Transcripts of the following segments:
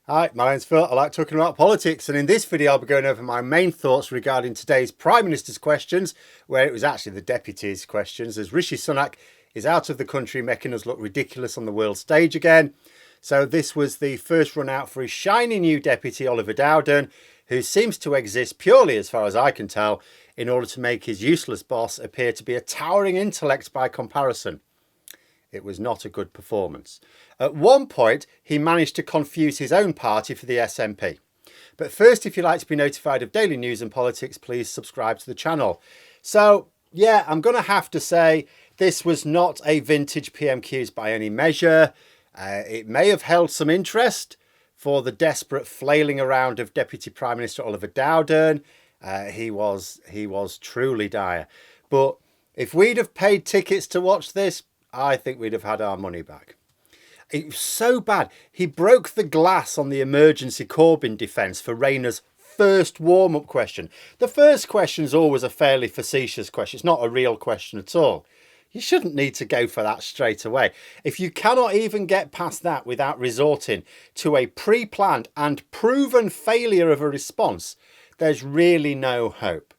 Hi, my name's Phil. I like talking about politics, and in this video I'll be going over my main thoughts regarding today's Prime Minister's questions, where it was actually the Deputy's questions, as Rishi Sunak is out of the country making us look ridiculous on the world stage again. So this was the first run out for his shiny new Deputy, Oliver Dowden, who seems to exist purely, as far as I can tell, in order to make his useless boss appear to be a towering intellect by comparison. It was not a good performance. At one point, he managed to confuse his own party for the SNP. But first, if you'd like to be notified of daily news and politics, please subscribe to the channel. So, yeah, I'm going to have to say this was not a vintage PMQs by any measure. It may have held some interest for the desperate flailing around of Deputy Prime Minister Oliver Dowden. He was truly dire. But if we'd have paid tickets to watch this, I think we'd have had our money back. It was so bad. He broke the glass on the emergency Corbyn defence for Rayner's first warm-up question. The first question is always a fairly facetious question. It's not a real question at all. You shouldn't need to go for that straight away. If you cannot even get past that without resorting to a pre-planned and proven failure of a response, there's really no hope.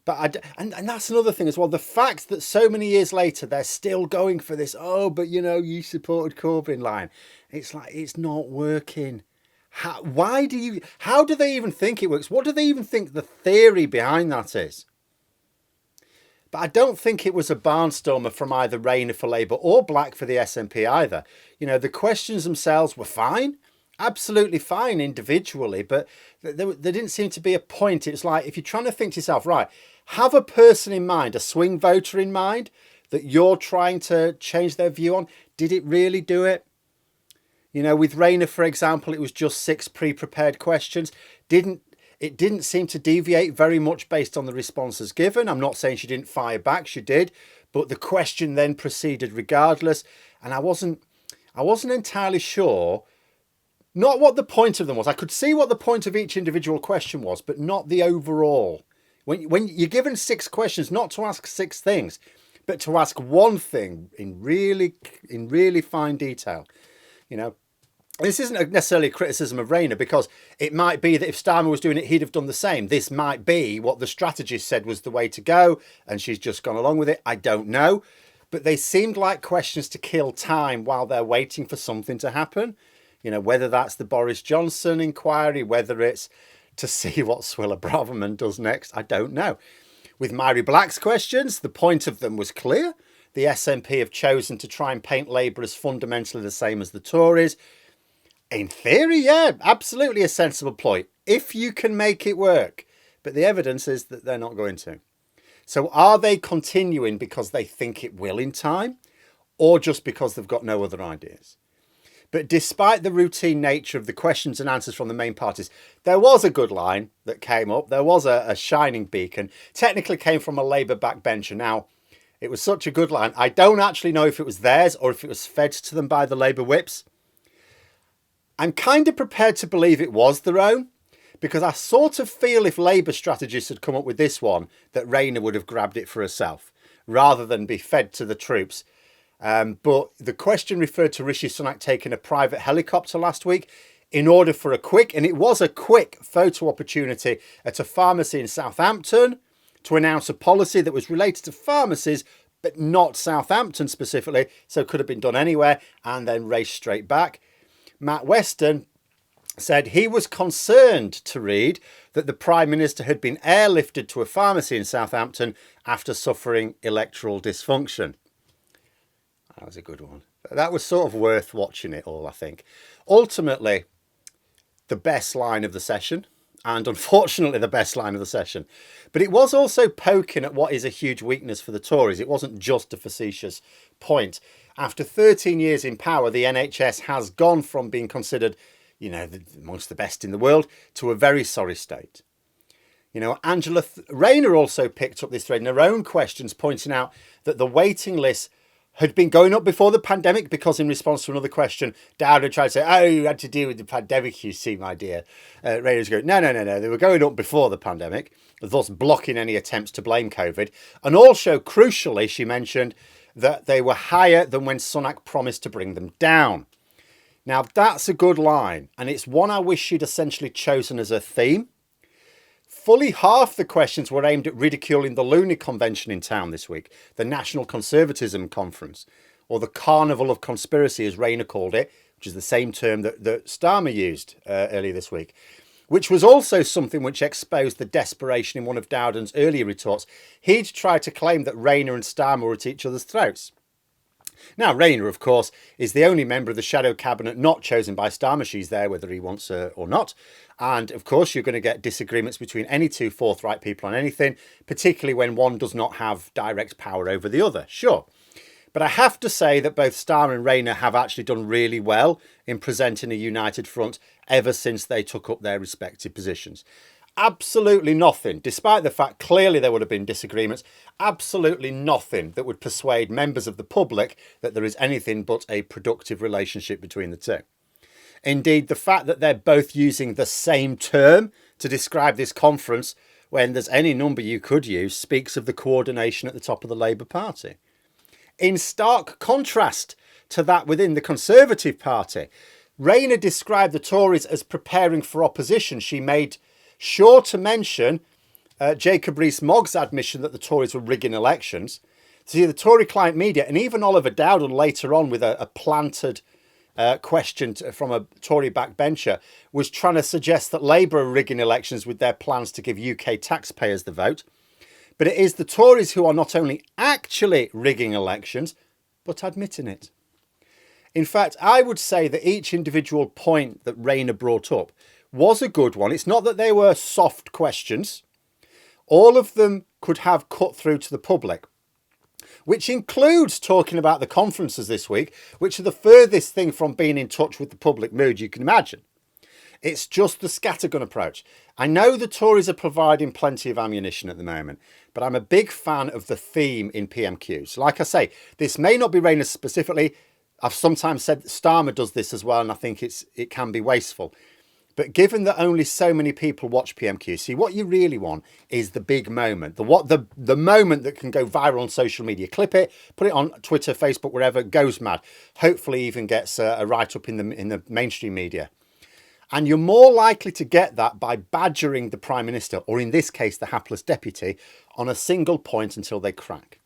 But and that's another thing as well. The fact that so many years later they're still going for this, oh, but you know, you supported Corbyn line. It's like, it's not working. How do they even think it works? What do they even think the theory behind that is? But I don't think it was a barnstormer from either Rayner for Labour or Black for the SNP either. You know, the questions themselves were fine. Absolutely fine individually, but there didn't seem to be a point. It's like, if you're trying to think to yourself, right, have a person in mind, a swing voter in mind that you're trying to change their view on. Did it really do it? You know, with Rayner, for example, it was just 6 pre-prepared questions. It didn't seem to deviate very much based on the responses given. I'm not saying she didn't fire back, she did, but the question then proceeded regardless. And I wasn't entirely sure. Not what the point of them was. I could see what the point of each individual question was, but not the overall. When you're given 6 questions, not to ask 6 things, but to ask one thing in really fine detail. You know, this isn't necessarily a criticism of Rayner, because it might be that if Starmer was doing it, he'd have done the same. This might be what the strategist said was the way to go, and she's just gone along with it. I don't know. But they seemed like questions to kill time while they're waiting for something to happen. You know, whether that's the Boris Johnson inquiry, whether it's to see what Swiller Braverman does next, I don't know. With Mhairi Black's questions, the point of them was clear. The SNP have chosen to try and paint Labour as fundamentally the same as the Tories. In theory, yeah, absolutely a sensible ploy, if you can make it work. But the evidence is that they're not going to. So are they continuing because they think it will in time, or just because they've got no other ideas? But despite the routine nature of the questions and answers from the main parties, there was a good line that came up. There was a shining beacon. Technically came from a Labour backbencher. Now, it was such a good line. I don't actually know if it was theirs or if it was fed to them by the Labour whips. I'm kind of prepared to believe it was their own, because I sort of feel if Labour strategists had come up with this one, that Rayner would have grabbed it for herself, rather than be fed to the troops. But the question referred to Rishi Sunak taking a private helicopter last week in order for a quick, and it was a quick, photo opportunity at a pharmacy in Southampton to announce a policy that was related to pharmacies, but not Southampton specifically, so it could have been done anywhere, and then race straight back. Matt Weston said he was concerned to read that the Prime Minister had been airlifted to a pharmacy in Southampton after suffering electoral dysfunction. That was a good one. That was sort of worth watching it all, I think. Ultimately, the best line of the session, and unfortunately the best line of the session. But it was also poking at what is a huge weakness for the Tories. It wasn't just a facetious point. After 13 years in power, the NHS has gone from being considered, you know, amongst the best in the world, to a very sorry state. You know, Rayner also picked up this thread in her own questions, pointing out that the waiting list had been going up before the pandemic, because in response to another question, Dowden tried to say, oh, you had to deal with the pandemic, you see, my dear. Rayner's going, no, they were going up before the pandemic, thus blocking any attempts to blame COVID. And also, crucially, she mentioned that they were higher than when Sunak promised to bring them down. Now, that's a good line, and it's one I wish she'd essentially chosen as a theme. Fully half the questions were aimed at ridiculing the Looney Convention in town this week, the National Conservatism Conference, or the Carnival of Conspiracy, as Rayner called it, which is the same term that Starmer used earlier this week, which was also something which exposed the desperation in one of Dowden's earlier retorts. He'd tried to claim that Rayner and Starmer were at each other's throats. Now, Rayner, of course, is the only member of the shadow cabinet not chosen by Starmer. She's there whether he wants her or not. And, of course, you're going to get disagreements between any two forthright people on anything, particularly when one does not have direct power over the other. Sure. But I have to say that both Starmer and Rayner have actually done really well in presenting a united front ever since they took up their respective positions. Absolutely nothing, despite the fact clearly there would have been disagreements, absolutely nothing that would persuade members of the public that there is anything but a productive relationship between the two. Indeed, the fact that they're both using the same term to describe this conference when there's any number you could use speaks of the coordination at the top of the Labour Party. In stark contrast to that within the Conservative Party, Rayner described the Tories as preparing for opposition. She made sure to mention Jacob Rees-Mogg's admission that the Tories were rigging elections. See, the Tory client media, and even Oliver Dowden later on with a planted question from a Tory backbencher, was trying to suggest that Labour are rigging elections with their plans to give UK taxpayers the vote. But it is the Tories who are not only actually rigging elections, but admitting it. In fact, I would say that each individual point that Rayner brought up was a good one. It's not that they were soft questions. All of them could have cut through to the public, which includes talking about the conferences this week, which are the furthest thing from being in touch with the public mood you can imagine. It's just the scattergun approach. I know the Tories are providing plenty of ammunition at the moment, but I'm a big fan of the theme in PMQs. Like I say, this may not be Rayner specifically. I've sometimes said that Starmer does this as well, and I think it can be wasteful. But given that only so many people watch PMQ, see, what you really want is the big moment, the moment that can go viral on social media. Clip it, put it on Twitter, Facebook, wherever, goes mad. Hopefully even gets a write-up in the mainstream media. And you're more likely to get that by badgering the Prime Minister, or in this case, the hapless deputy, on a single point until they crack.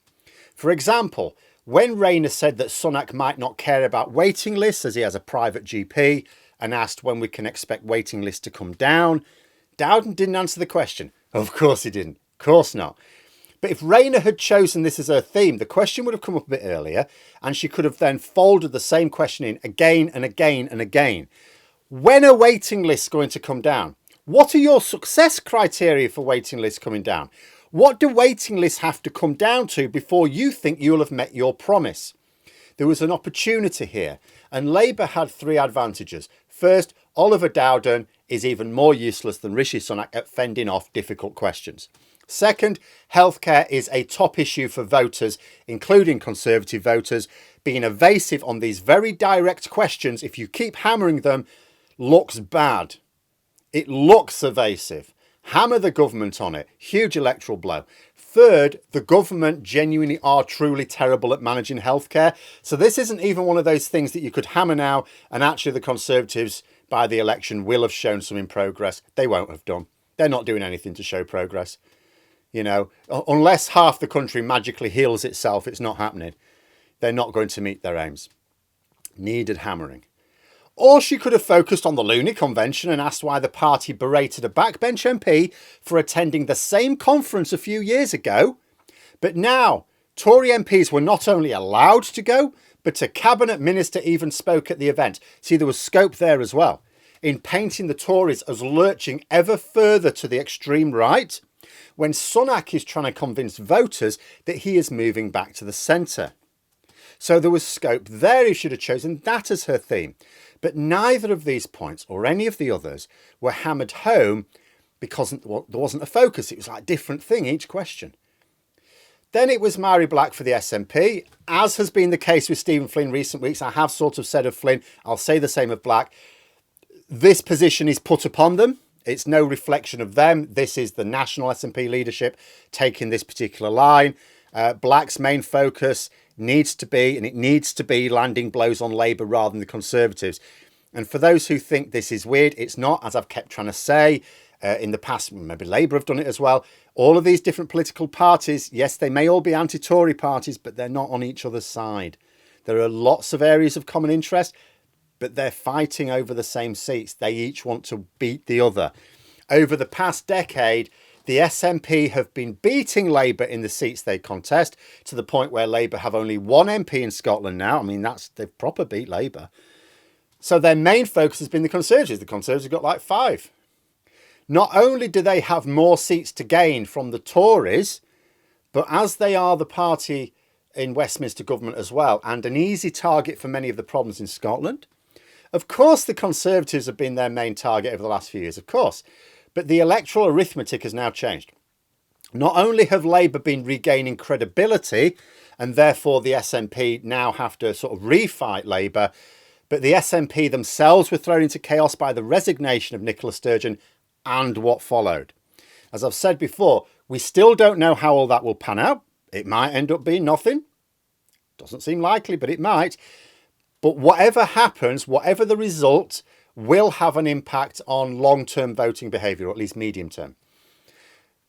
For example, when Rayner said that Sunak might not care about waiting lists as he has a private GP, and asked when we can expect waiting lists to come down, Dowden didn't answer the question. Of course he didn't. Of course not. But if Rayner had chosen this as her theme, the question would have come up a bit earlier, and she could have then folded the same question in again and again and again. When are waiting lists going to come down? What are your success criteria for waiting lists coming down? What do waiting lists have to come down to before you think you'll have met your promise? There was an opportunity here, and Labour had three advantages. First, Oliver Dowden is even more useless than Rishi Sunak at fending off difficult questions. Second, healthcare is a top issue for voters, including Conservative voters. Being evasive on these very direct questions, if you keep hammering them, looks bad. It looks evasive. Hammer the government on it. Huge electoral blow. Third, the government genuinely are truly terrible at managing healthcare. So this isn't even one of those things that you could hammer now, and actually the Conservatives by the election will have shown some progress. They won't have done. They're not doing anything to show progress. You know, unless half the country magically heals itself, it's not happening. They're not going to meet their aims. Needed hammering. Or she could have focused on the Looney Convention and asked why the party berated a backbench MP for attending the same conference a few years ago. But now, Tory MPs were not only allowed to go, but a cabinet minister even spoke at the event. See, there was scope there as well, in painting the Tories as lurching ever further to the extreme right, when Sunak is trying to convince voters that he is moving back to the centre. So there was scope there. He should have chosen that as her theme. But neither of these points or any of the others were hammered home because there wasn't a focus. It was like a different thing, each question. Then it was Mhairi Black for the SNP. As has been the case with Stephen Flynn in recent weeks, I have sort of said of Flynn, I'll say the same of Black. This position is put upon them. It's no reflection of them. This is the national SNP leadership taking this particular line. Black's main focus needs to be landing blows on Labour rather than the Conservatives. And for those who think this is weird, it's not, as I've kept trying to say in the past, maybe Labour have done it as well. All of these different political parties, yes, they may all be anti-Tory parties, but they're not on each other's side. There are lots of areas of common interest, but they're fighting over the same seats. They each want to beat the other. Over the past decade, the SNP have been beating Labour in the seats they contest, to the point where Labour have only one MP in Scotland now. I mean, they've proper beat Labour. So their main focus has been the Conservatives. The Conservatives have got like 5. Not only do they have more seats to gain from the Tories, but as they are the party in Westminster government as well, and an easy target for many of the problems in Scotland, of course the Conservatives have been their main target over the last few years, of course. But the electoral arithmetic has now changed. Not only have Labour been regaining credibility, and therefore the SNP now have to sort of refight Labour, but the SNP themselves were thrown into chaos by the resignation of Nicola Sturgeon and what followed. As I've said before, we still don't know how all that will pan out. It might end up being nothing. Doesn't seem likely, but it might. But whatever happens, whatever the result, will have an impact on long-term voting behaviour, or at least medium-term.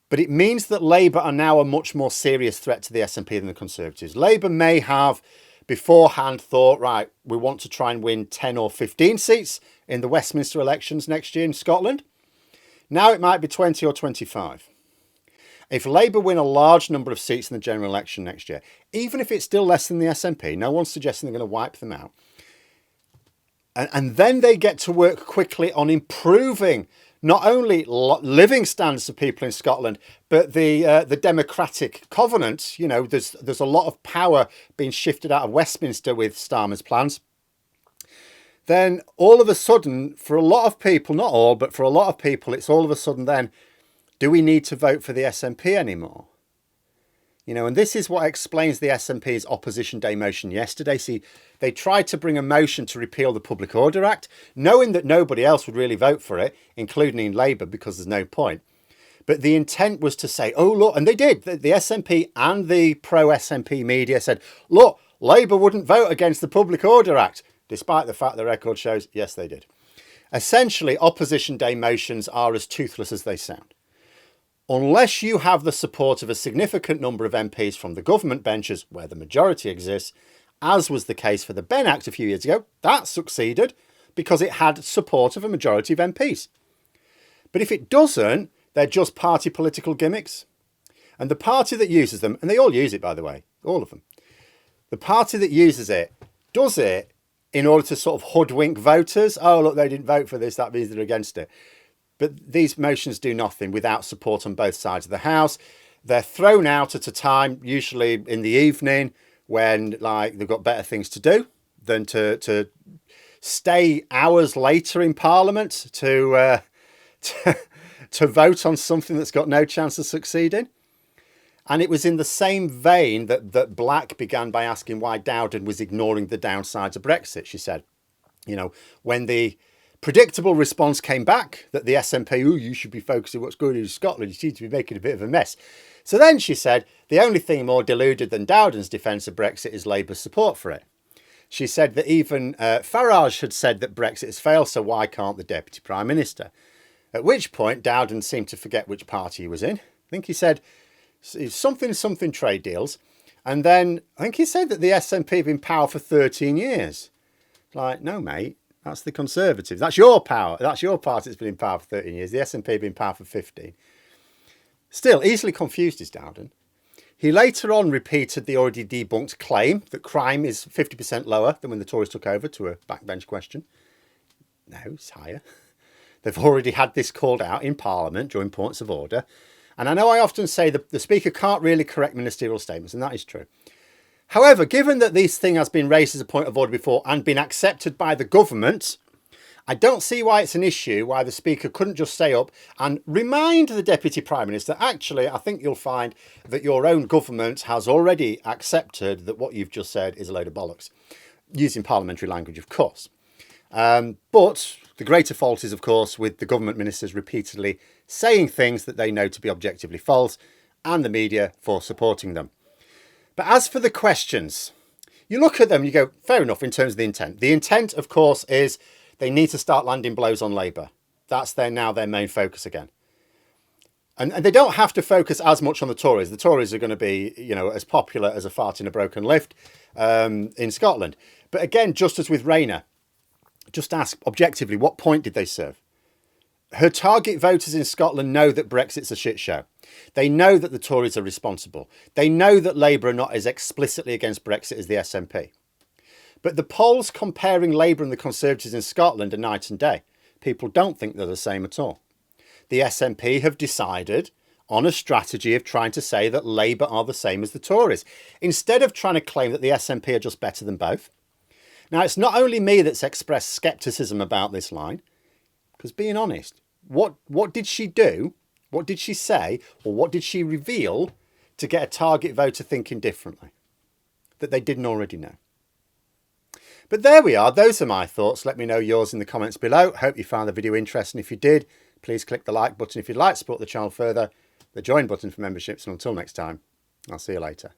But it means that Labour are now a much more serious threat to the SNP than the Conservatives. Labour may have beforehand thought, right, we want to try and win 10 or 15 seats in the Westminster elections next year in Scotland. Now it might be 20 or 25. If Labour win a large number of seats in the general election next year, even if it's still less than the SNP, no one's suggesting they're going to wipe them out. And then they get to work quickly on improving not only living standards of people in Scotland, but the democratic covenant. You know, there's a lot of power being shifted out of Westminster with Starmer's plans. Then all of a sudden, for a lot of people, not all, but for a lot of people, it's all of a sudden then, do we need to vote for the SNP anymore? You know, and this is what explains the SNP's Opposition Day motion yesterday. See, they tried to bring a motion to repeal the Public Order Act, knowing that nobody else would really vote for it, including Labour, because there's no point. But the intent was to say, oh, look, and they did. The SNP and the pro-SNP media said, look, Labour wouldn't vote against the Public Order Act, despite the fact the record shows, yes, they did. Essentially, Opposition Day motions are as toothless as they sound. Unless you have the support of a significant number of MPs from the government benches where the majority exists, as was the case for the Benn Act a few years ago, that succeeded because it had support of a majority of MPs. But if it doesn't, they're just party political gimmicks. And the party that uses them, and they all use it, by the way, all of them, the party that uses it does it in order to sort of hoodwink voters. Oh, look, they didn't vote for this, that means they're against it. But these motions do nothing without support on both sides of the House. They're thrown out at a time, usually in the evening, when like they've got better things to do than to stay hours later in Parliament to vote on something that's got no chance of succeeding. And it was in the same vein that Black began by asking why Dowden was ignoring the downsides of Brexit. She said, you know, when the predictable response came back that the SNP, oh, you should be focusing on what's going on in Scotland. You seem to be making a bit of a mess. So then she said, the only thing more deluded than Dowden's defence of Brexit is Labour's support for it. She said that even Farage had said that Brexit has failed, so why can't the Deputy Prime Minister? At which point, Dowden seemed to forget which party he was in. I think he said something trade deals. And then I think he said that the SNP have been in power for 13 years. Like, no, mate. That's the Conservatives. That's your power. That's your party that's been in power for 13 years. The SNP have been in power for 15. Still, easily confused is Dowden. He later on repeated the already debunked claim that crime is 50% lower than when the Tories took over, to a backbench question. No, it's higher. They've already had this called out in Parliament during points of order. And I know I often say that the Speaker can't really correct ministerial statements, and that is true. However, given that this thing has been raised as a point of order before and been accepted by the government, I don't see why it's an issue why the Speaker couldn't just stay up and remind the Deputy Prime Minister, actually, I think you'll find that your own government has already accepted that what you've just said is a load of bollocks, using parliamentary language, of course. But the greater fault is, of course, with the government ministers repeatedly saying things that they know to be objectively false and the media for supporting them. But as for the questions, you look at them, you go, fair enough in terms of the intent. The intent, of course, is They need to start landing blows on Labour. That's now their main focus again. And they don't have to focus as much on the Tories. The Tories are going to be, as popular as a fart in a broken lift in Scotland. But again, just as with Rayner, just ask objectively, what point did they serve? Her target voters in Scotland know that Brexit's a shit show. They know that the Tories are responsible. They know that Labour are not as explicitly against Brexit as the SNP. But the polls comparing Labour and the Conservatives in Scotland are night and day. People don't think they're the same at all. The SNP have decided on a strategy of trying to say that Labour are the same as the Tories, instead of trying to claim that the SNP are just better than both. Now, it's not only me that's expressed scepticism about this line, because being honest, what did she do, what did she say, or what did she reveal to get a target voter thinking differently that they didn't already know? But there we are. Those are my thoughts. Let me know yours in the comments below. Hope you found the video interesting. If you did, please click the like button if you'd like to support the channel further, the join button for memberships, and until next time, I'll see you later.